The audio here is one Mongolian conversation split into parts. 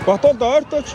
Батал дойртооч.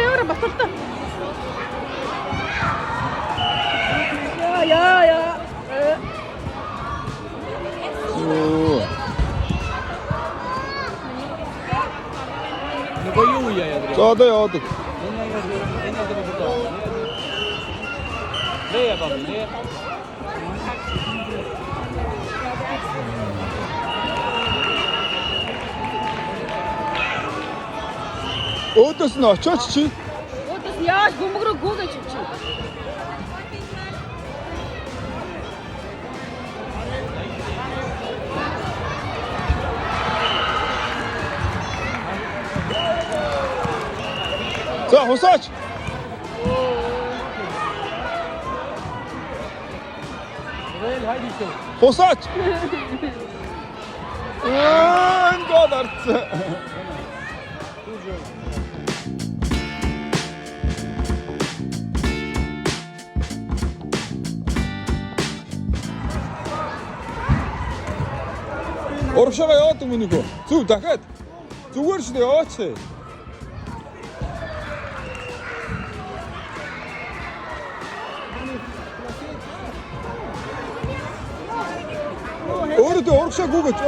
Явра баталтай. Яа. Нөгөө юу яа яа. За одоо яваадаг. Лея баб, лея. Өөдөөс нь очооч чи. Өөдөөс яаж бөмбөрөө гүгэж чи. За хусаач. Хусаач. Гол арцсан. Урагшаага яваад юм нүгөө. Зүг дахиад. Зүгээр шүү дээ яваач. Өөрөдөө урагшаа гүгэж.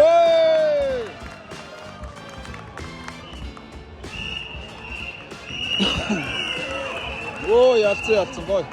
Оо ялцсан гой.